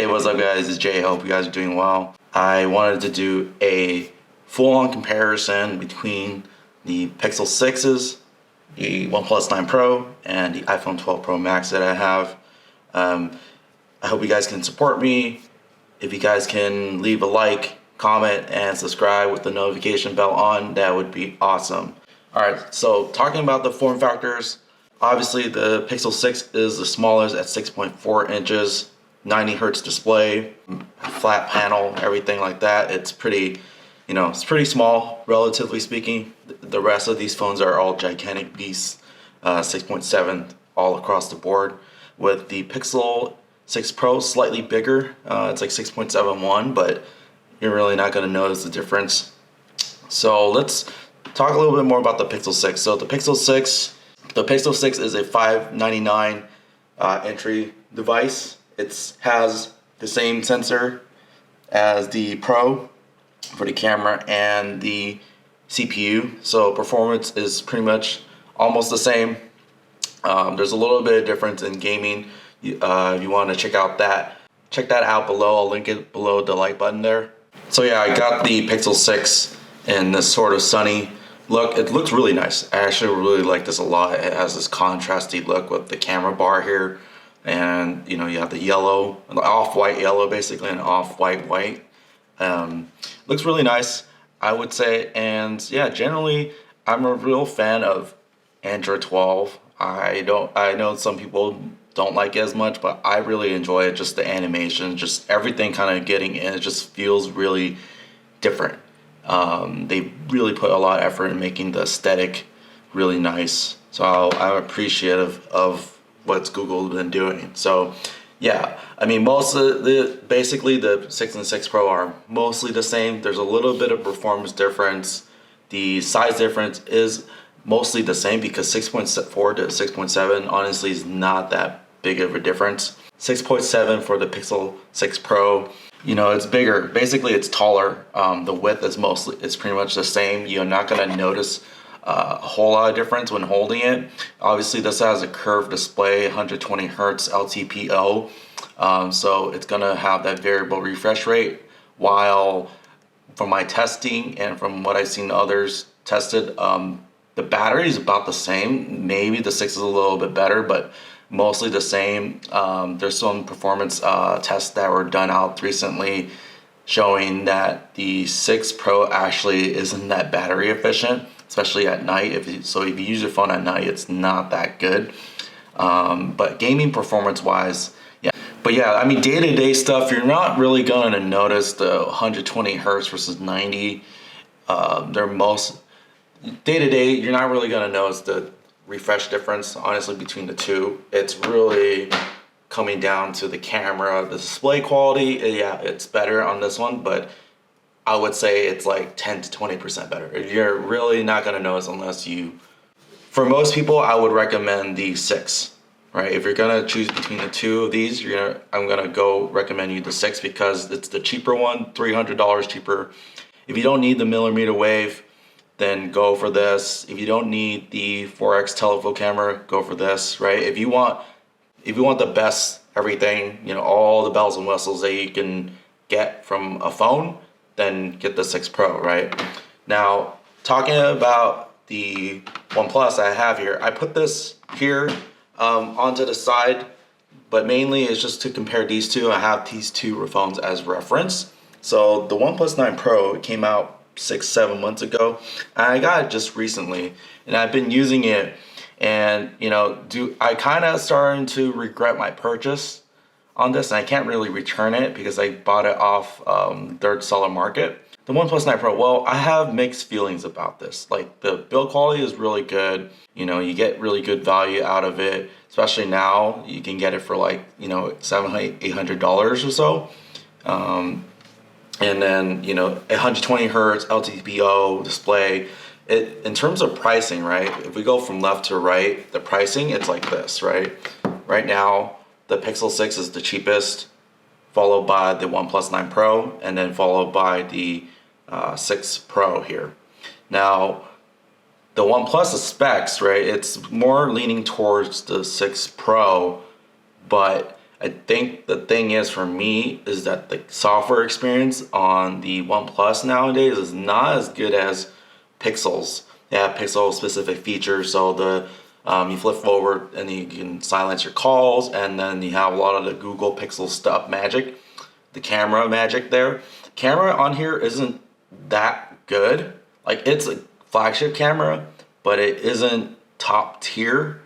Hey, what's up guys, it's Jay, hope you guys are doing well. I wanted to do a full-on comparison between the Pixel 6s, the OnePlus 9 Pro, and the iPhone 12 Pro Max that I have. I hope you guys can support me. If you guys can leave a like, comment, and subscribe with the notification bell on, that would be awesome. Alright, so talking about the form factors, obviously the Pixel 6 is the smallest at 6.4 inches, 90 hertz display, flat panel, everything like that. It's pretty, it's pretty small, relatively speaking. The rest of these phones are all gigantic beasts, 6.7 all across the board. With the Pixel 6 Pro slightly bigger, it's like 6.71, but you're really not going to notice the difference. So let's talk a little bit more about the Pixel 6. So the Pixel 6 is a $599 entry device. It has the same sensor as the Pro for the camera and the CPU, so performance is pretty much almost the same. There's a little bit of difference in gaming. If you want to check that out below. I'll link it below the like button there. So yeah, I got the Pixel 6 in this sort of sunny look. It looks really nice. I actually really like this a lot. It has this contrasty look with the camera bar here. And you have the yellow, the off-white yellow basically, and off-white white. Looks really nice, I would say. And yeah, generally I'm a real fan of Android 12. I know some people don't like it as much, but I really enjoy it. Just the animation, just everything kind of getting in, it just feels really different. They really put a lot of effort in making the aesthetic really nice. So I'm appreciative of what's Google been doing. So yeah, I mean, basically the 6 and 6 Pro are mostly the same. There's a little bit of performance difference. The size difference is mostly the same because 6.4 to 6.7 honestly is not that big of a difference. 6.7 for the Pixel 6 Pro, it's bigger. Basically it's taller. The width is pretty much the same. You're not gonna notice a whole lot of difference when holding it. Obviously this has a curved display, 120 hertz LTPO, so it's gonna have that variable refresh rate, while from my testing and from what I've seen others tested, the battery is about the same. Maybe the 6 is a little bit better, but mostly the same. There's some performance tests that were done out recently showing that the 6 Pro actually isn't that battery efficient, especially at night. If you use your phone at night, it's not that good. But gaming performance wise, yeah. But yeah, I mean, day-to-day stuff, you're not really going to notice the 120 hertz versus 90. Day-to-day, you're not really going to notice the refresh difference, honestly, between the two. It's really coming down to the camera, the display quality. Yeah, it's better on this one, but I would say it's like 10 to 20% better. You're really not gonna notice unless for most people, I would recommend the 6, right? If you're gonna choose between the two of these, I'm gonna recommend you the 6 because it's the cheaper one, $300 cheaper. If you don't need the millimeter wave, then go for this. If you don't need the 4x telephoto camera, go for this, right? If you want the best everything, all the bells and whistles that you can get from a phone, then get the 6 Pro, right? Now, talking about the OnePlus I have here, I put this here onto the side, but mainly it's just to compare these two. I have these two phones as reference. So the OnePlus 9 Pro came out 6-7 months ago. I got it just recently, and I've been using it, and I kind of starting to regret my purchase on this, and I can't really return it because I bought it off third seller market. The OnePlus 9 Pro, well, I have mixed feelings about this. Like, the build quality is really good. You get really good value out of it, especially now. You can get it for like, $700, $800 or so. And then, 120 hertz LTPO display. In terms of pricing, right? If we go from left to right, the pricing, it's like this, right? Right now, the Pixel 6 is the cheapest, followed by the OnePlus 9 Pro, and then followed by the 6 Pro here. Now, the OnePlus specs, right, it's more leaning towards the 6 Pro, but I think the thing is for me is that the software experience on the OnePlus nowadays is not as good as Pixels. They have Pixel specific features, so the you flip forward and you can silence your calls, and then you have a lot of the Google Pixel stuff magic, the camera magic there. The camera on here isn't that good. Like, it's a flagship camera, but it isn't top tier.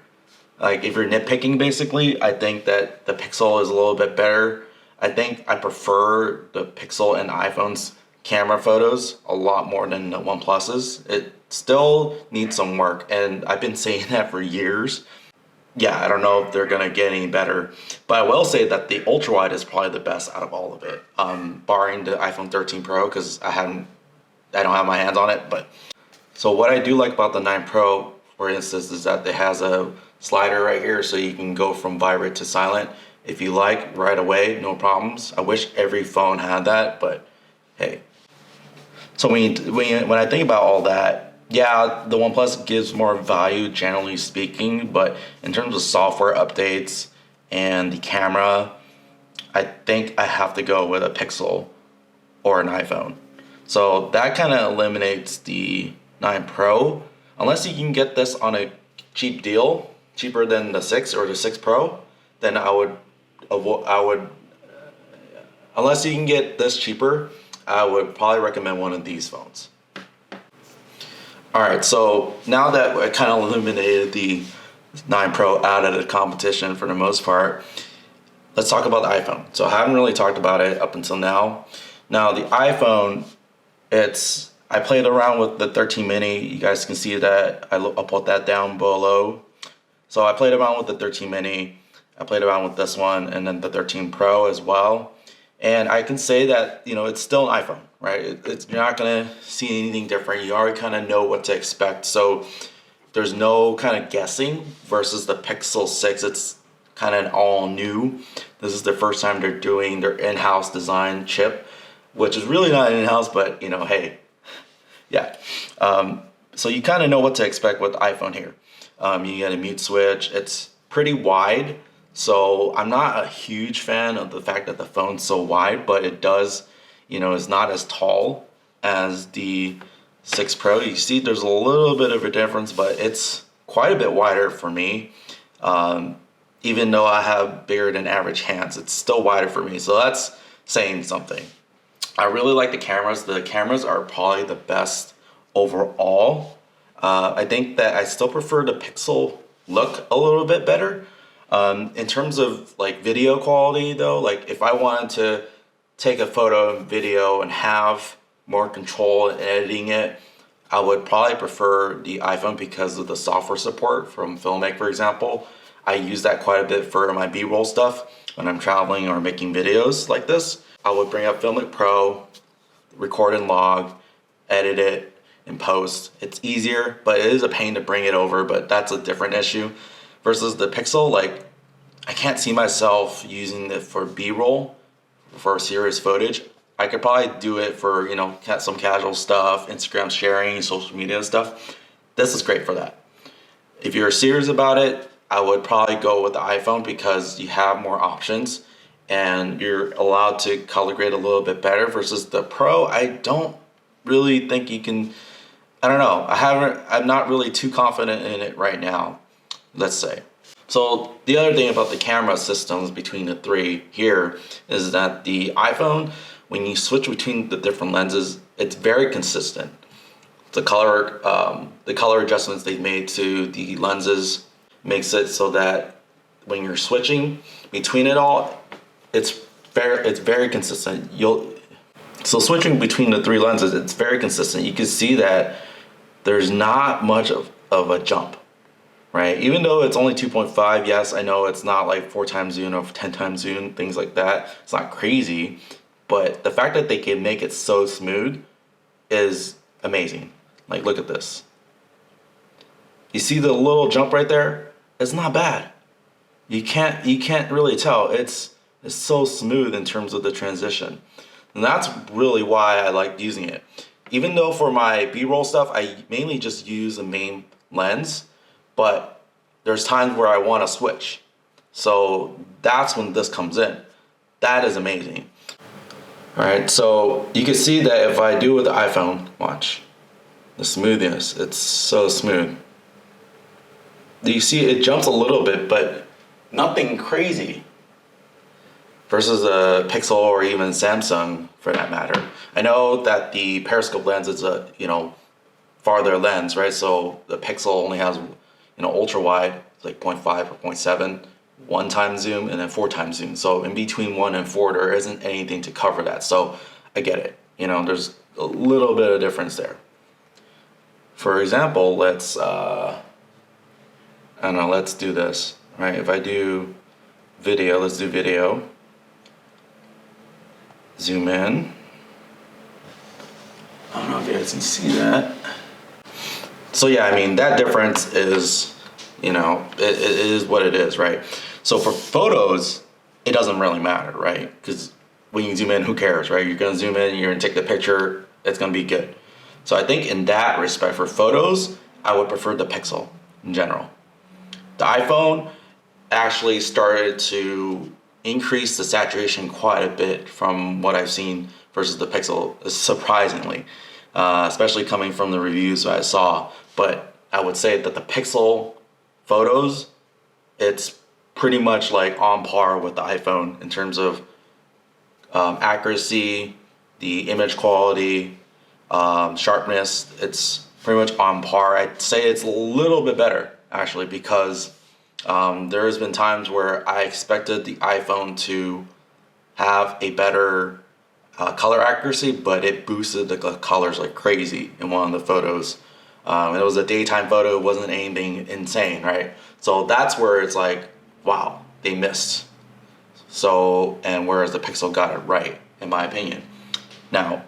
Like, if you're nitpicking, basically, I think that the Pixel is a little bit better. I think I prefer the Pixel and iPhone's camera photos a lot more than the OnePlus's. It still needs some work, and I've been saying that for years. Yeah, I don't know if they're gonna get any better, but I will say that the ultra wide is probably the best out of all of it, barring the iPhone 13 Pro, because I don't have my hands on it. But so what I do like about the 9 Pro, for instance, is that it has a slider right here, so you can go from vibrate to silent if you like right away, no problems. I wish every phone had that, but hey. So when I think about all that, yeah, the OnePlus gives more value generally speaking, but in terms of software updates and the camera, I think I have to go with a Pixel or an iPhone. So that kind of eliminates the 9 Pro, unless you can get this on a cheap deal, cheaper than the 6 or the 6 Pro. Then I would, unless you can get this cheaper, I would probably recommend one of these phones. All right, so now that I kind of eliminated the 9 Pro out of the competition for the most part, let's talk about the iPhone. So I haven't really talked about it up until now. Now the iPhone, I played around with the 13 mini. You guys can see that I'll put that down below. So I played around with the 13 mini. I played around with this one, and then the 13 Pro as well. And I can say that, it's still an iPhone, right? You're not gonna see anything different. You already kind of know what to expect. So there's no kind of guessing versus the Pixel 6. It's kind of all new. This is the first time they're doing their in-house design chip, which is really not in-house, but hey, yeah. So you kind of know what to expect with the iPhone here. You get a mute switch. It's pretty wide. So I'm not a huge fan of the fact that the phone's so wide, but it does, it's not as tall as the 6 Pro. You see there's a little bit of a difference, but it's quite a bit wider for me. Even though I have bigger than average hands, it's still wider for me. So that's saying something. I really like the cameras. The cameras are probably the best overall. I think that I still prefer the Pixel look a little bit better. In terms of like video quality though, like if I wanted to take a photo and video and have more control in editing it, I would probably prefer the iPhone because of the software support from Filmic, for example. I use that quite a bit for my B-roll stuff when I'm traveling or making videos like this. I would bring up Filmic Pro, record and log, edit it, and post. It's easier, but it is a pain to bring it over, but that's a different issue. Versus the Pixel, like, I can't see myself using it for B-roll, for serious footage. I could probably do it for, some casual stuff, Instagram sharing, social media stuff. This is great for that. If you're serious about it, I would probably go with the iPhone because you have more options and you're allowed to color grade a little bit better versus the Pro. I don't really think you can, I don't know. I'm not really too confident in it right now, let's say. So the other thing about the camera systems between the three here is that the iPhone, when you switch between the different lenses, it's very consistent. The color adjustments they've made to the lenses makes it so that when you're switching between it all, it's very consistent. So switching between the three lenses, it's very consistent. You can see that there's not much of a jump, right? Even though it's only 2.5, yes, I know it's not like 4 times zoom or 10 times zoom, things like that. It's not crazy, but the fact that they can make it so smooth is amazing. Like, look at this. You see the little jump right there? It's not bad. You can't really tell. It's so smooth in terms of the transition. And that's really why I like using it. Even though for my B-roll stuff, I mainly just use the main lens, but there's times where I want to switch. So that's when this comes in. That is amazing. All right, so you can see that if I do with the iPhone, watch the smoothness, it's so smooth. Do you see it jumps a little bit, but nothing crazy versus a Pixel or even Samsung for that matter. I know that the periscope lens is a, farther lens, right? So the Pixel only has, ultra wide, like 0.5 or 0.7, 1x zoom and then 4x zoom. So in between 1 and 4, there isn't anything to cover that. So I get it. There's a little bit of difference there. For example, let's do this, right? If I do video, let's do video. Zoom in. I don't know if you guys can see that. So yeah, that difference is, it is what it is, right? So for photos, it doesn't really matter, right? Because when you zoom in, who cares, right? You're gonna zoom in, you're gonna take the picture, it's gonna be good. So I think in that respect, for photos, I would prefer the Pixel in general. The iPhone actually started to increase the saturation quite a bit from what I've seen versus the Pixel, surprisingly, especially coming from the reviews I saw. But I would say that the Pixel photos, it's pretty much like on par with the iPhone in terms of accuracy, the image quality, sharpness. It's pretty much on par. I'd say it's a little bit better actually, because there has been times where I expected the iPhone to have a better color accuracy, but it boosted the colors like crazy in one of the photos. It was a daytime photo, it wasn't anything insane, right? So that's where it's like, wow, they missed. So, and whereas the Pixel got it right, in my opinion. Now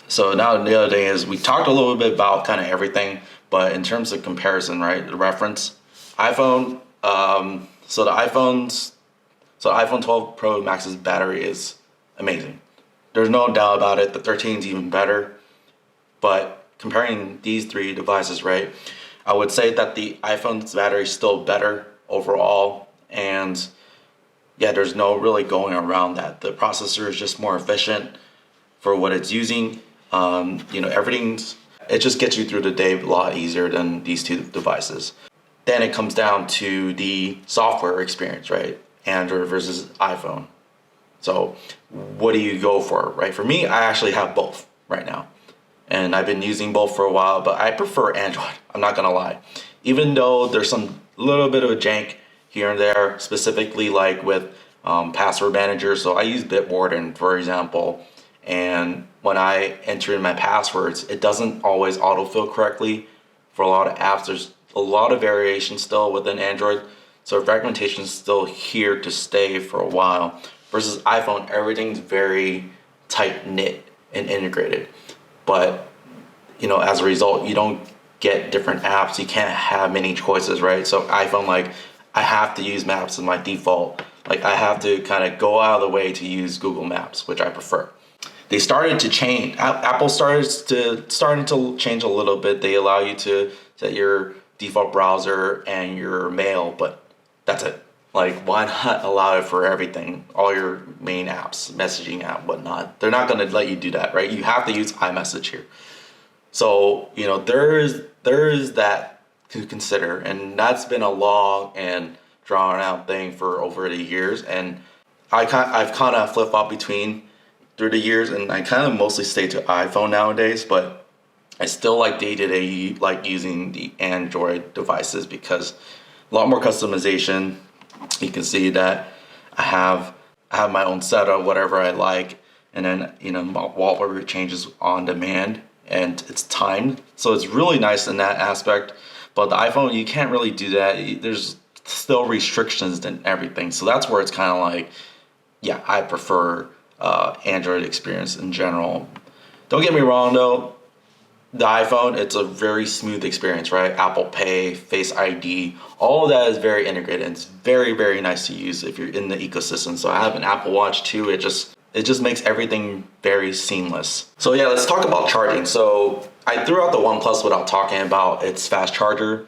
the other thing is, we talked a little bit about kind of everything, but in terms of comparison, right, the reference, iPhone, so the iPhone 12 Pro Max's battery is amazing. There's no doubt about it. The 13 is even better. But comparing these three devices, right, I would say that the iPhone's battery is still better overall. And yeah, there's no really going around that. The processor is just more efficient for what it's using. It just gets you through the day a lot easier than these two devices. Then it comes down to the software experience, right? Android versus iPhone. So what do you go for, right? For me, I actually have both right now. And I've been using both for a while, but I prefer Android. I'm not gonna lie. Even though there's some little bit of a jank here and there, specifically like with password manager. So I use Bitwarden, for example. And when I enter in my passwords, it doesn't always autofill correctly for a lot of apps. There's a lot of variation still within Android, so fragmentation is still here to stay for a while. Versus iPhone, everything's very tight knit and integrated. But as a result, you don't get different apps. You can't have many choices, right? So iPhone, like, I have to use Maps as my default. Like, I have to kind of go out of the way to use Google Maps, which I prefer. They started to change. Apple starting to change a little bit. They allow you to set your default browser and your mail, but that's it. Like, why not allow it for everything? All your main apps, messaging app, whatnot. They're not going to let you do that, right? You have to use iMessage here. So, there is that to consider, and that's been a long and drawn out thing for over the years. And I've kind of flip flop between through the years, and I kind of mostly stay to iPhone nowadays, but I still like day-to-day like using the Android devices because a lot more customization. You can see that I have my own setup, whatever I like, and then my wallpaper changes on demand and it's timed. So it's really nice in that aspect. But the iPhone, you can't really do that. There's still restrictions and everything. So that's where it's kind of like, yeah, I prefer Android experience in general. Don't get me wrong though, the iPhone, it's a very smooth experience, right? Apple Pay, Face ID, all of that is very integrated. It's very, very nice to use if you're in the ecosystem. So I have an Apple Watch too. It just makes everything very seamless. So yeah, let's talk about charging. So I threw out the OnePlus without talking about its fast charger.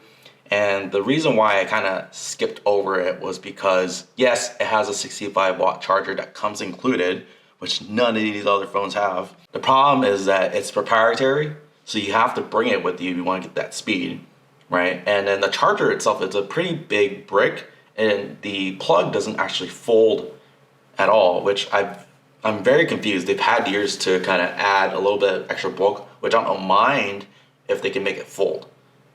And the reason why I kind of skipped over it was because, yes, it has a 65-watt charger that comes included, which none of these other phones have. The problem is that it's proprietary, so you have to bring it with you if you want to get that speed, right? And then the charger itself, it's a pretty big brick, and the plug doesn't actually fold at all, which I'm very confused. They've had years to kind of add a little bit of extra bulk, which I don't mind if they can make it fold,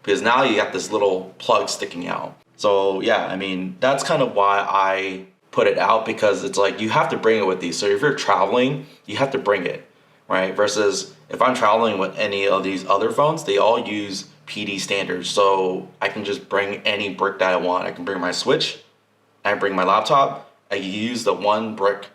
because now you got this little plug sticking out. So yeah, I mean, that's kind of why I put it out, because it's like you have to bring it with you. So if you're traveling, you have to bring it, right? Versus if I'm traveling with any of these other phones, they all use PD standards. So I can just bring any brick that I want. I can bring my Switch, I bring my laptop, I use the one brick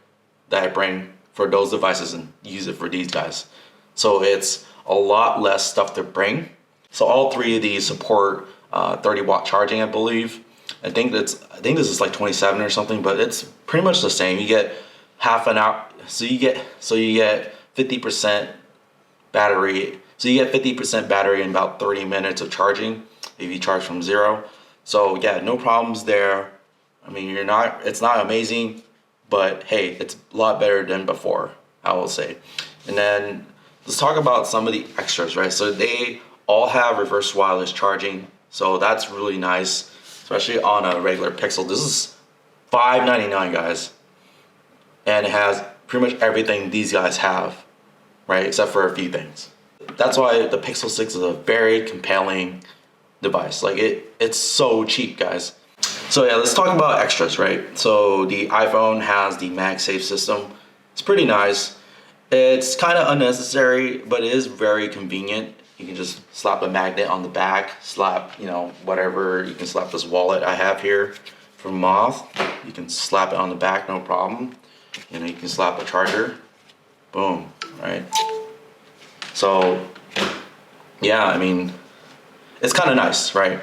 that I bring for those devices and use it for these guys. So it's a lot less stuff to bring. So all three of these support 30-watt charging, I believe. I think this is like 27 or something, but it's pretty much the same. You get half an hour, so you get 50% battery. So you get 50% battery in about 30 minutes of charging if you charge from zero. So yeah, no problems there. I mean, it's not amazing, but hey, it's a lot better than before, I will say. And then let's talk about some of the extras, right? So they all have reverse wireless charging, so that's really nice, especially on a regular Pixel. This is $599, guys, and it has pretty much everything these guys have, right? Except for a few things. That's why the Pixel 6 is a very compelling device. Like it's so cheap, guys. So yeah, let's talk about extras, right? So the iPhone has the MagSafe system. It's pretty nice. It's kind of unnecessary, but it is very convenient. You can just slap a magnet on the back, slap, whatever. You can slap this wallet I have here from Moth. You can slap it on the back, no problem. You can slap a charger. Boom, right? So yeah, I mean, it's kind of nice, right?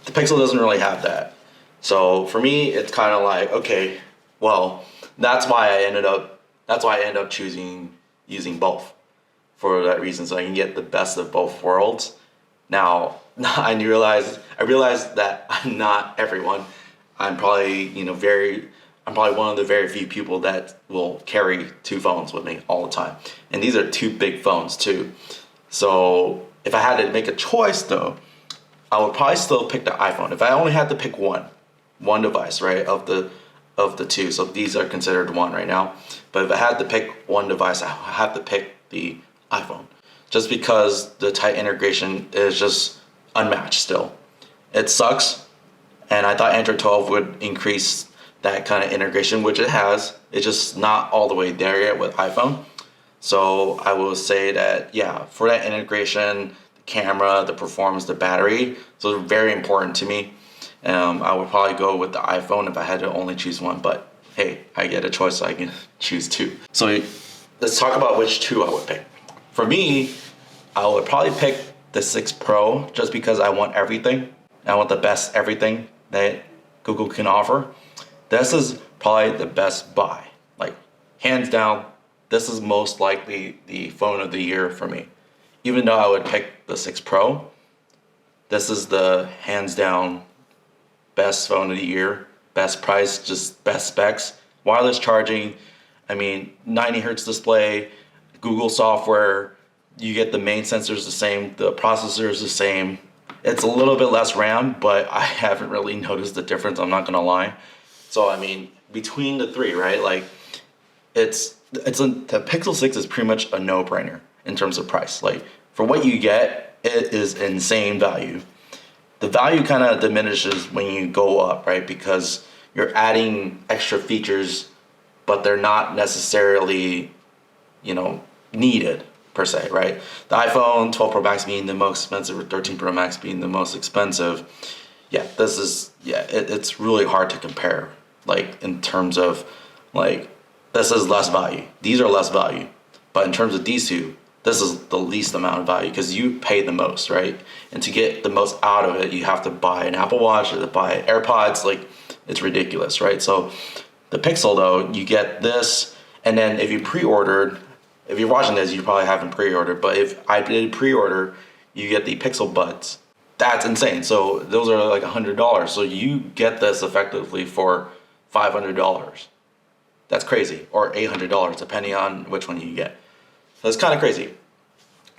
The Pixel doesn't really have that. So for me, it's kind of like, okay, well, that's why I ended up choosing using both, for that reason, so I can get the best of both worlds. Now, I realized that I'm not everyone. I'm probably one of the very few people that will carry two phones with me all the time, and these are two big phones too. So if I had to make a choice, though, I would probably still pick the iPhone. If I only had to pick one device, right, of the two, so these are considered one right now. But if I had to pick one device, I have to pick the iPhone, just because the tight integration is just unmatched still. It sucks, and I thought Android 12 would increase that kind of integration, which it has. It's just not all the way there yet with iPhone. So I will say that, yeah, for that integration, the camera, the performance, the battery, so they're very important to me. I would probably go with the iPhone if I had to only choose one, but hey, I get a choice, so I can choose two. So let's talk about which two I would pick. For me, I would probably pick the 6 Pro, just because I want everything. I want the best everything that Google can offer. This is probably the best buy. Like, hands down, this is most likely the phone of the year for me. Even though I would pick the 6 Pro, this is the hands down best phone of the year, best price, just best specs. Wireless charging, I mean, 90 hertz display, Google software, you get the main sensors the same, the processor is the same. It's a little bit less RAM, but I haven't really noticed the difference, I'm not gonna lie. So I mean, between the three, right? Like, the Pixel 6 is pretty much a no-brainer in terms of price. Like, for what you get, it is insane value. The value kind of diminishes when you go up, right? Because you're adding extra features, but they're not necessarily, needed per se, right? The iPhone 12 Pro Max being the most expensive, or 13 Pro Max being the most expensive. Yeah, it's really hard to compare. Like, in terms of, like, this is less value. These are less value. But in terms of these two, this is the least amount of value, because you pay the most, right? And to get the most out of it, you have to buy an Apple Watch or to buy AirPods. Like, it's ridiculous, right? So the Pixel, though, you get this, and then if you're watching this, you probably haven't pre-ordered, but if I did pre-order, you get the Pixel Buds. That's insane. So those are like $100. So you get this effectively for $500. That's crazy. Or $800, depending on which one you get. That's kind of crazy.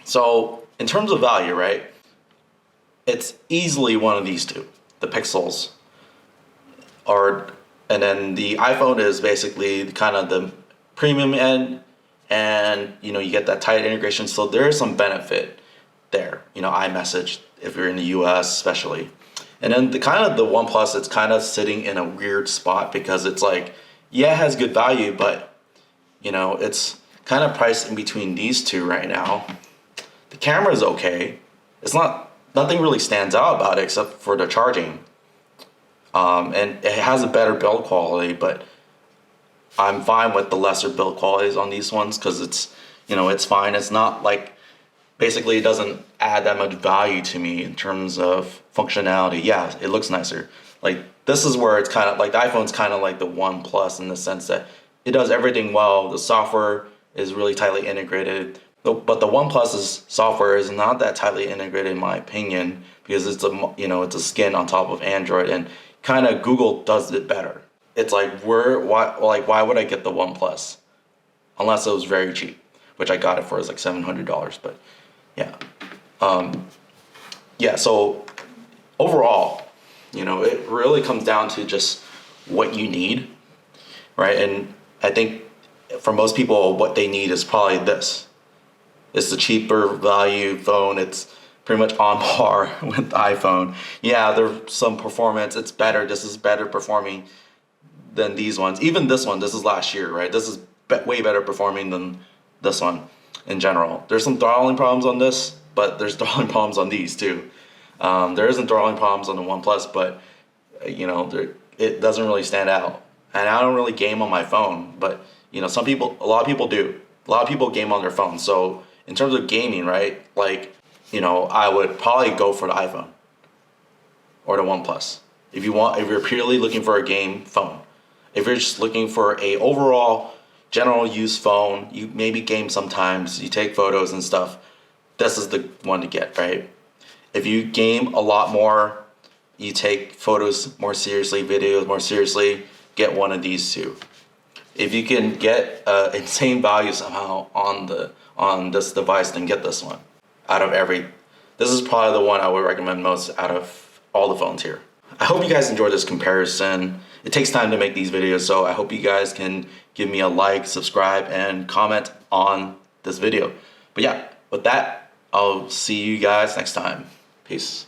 So in terms of value, right? It's easily one of these two, the Pixels, or and then the iPhone is basically kind of the premium end, and you get that tight integration. So there is some benefit there. iMessage if you're in the U.S. especially, and then the OnePlus, it's kind of sitting in a weird spot because it's like, yeah, it has good value, but it's kind of priced in between these two right now. The camera is okay. It's nothing really stands out about it except for the charging. And it has a better build quality, but I'm fine with the lesser build qualities on these ones because it's fine. It's not like, basically it doesn't add that much value to me in terms of functionality. Yeah, it looks nicer. Like this is where it's kind of like the iPhone's kind of like the OnePlus in the sense that it does everything well. The software is really tightly integrated. But the OnePlus's software is not that tightly integrated in my opinion because it's a skin on top of Android, and kind of Google does it better. It's like why would I get the OnePlus unless it was very cheap, which I got it for is like $700. But yeah, so overall, it really comes down to just what you need, right? And I think for most people, what they need is probably this. It's the cheaper value phone. It's pretty much on par with the iPhone. Yeah, there's some performance. It's better. This is better performing than these ones. Even this one, this is last year, right? This is way better performing than this one in general. There's some throttling problems on this, but there's throttling problems on these too. There isn't throttling problems on the OnePlus, but it doesn't really stand out. And I don't really game on my phone, but a lot of people do. A lot of people game on their phone. So in terms of gaming, right? Like, I would probably go for the iPhone or the OnePlus. If you're purely looking for a game phone. If you're just looking for a overall general use phone, you maybe game sometimes, you take photos and stuff, this is the one to get, right? If you game a lot more, you take photos more seriously, videos more seriously, get one of these two. If you can get insane value somehow on this device, then get this one. This is probably the one I would recommend most out of all the phones here. I hope you guys enjoyed this comparison. It takes time to make these videos, so I hope you guys can give me a like, subscribe, and comment on this video. But yeah, with that, I'll see you guys next time. Peace.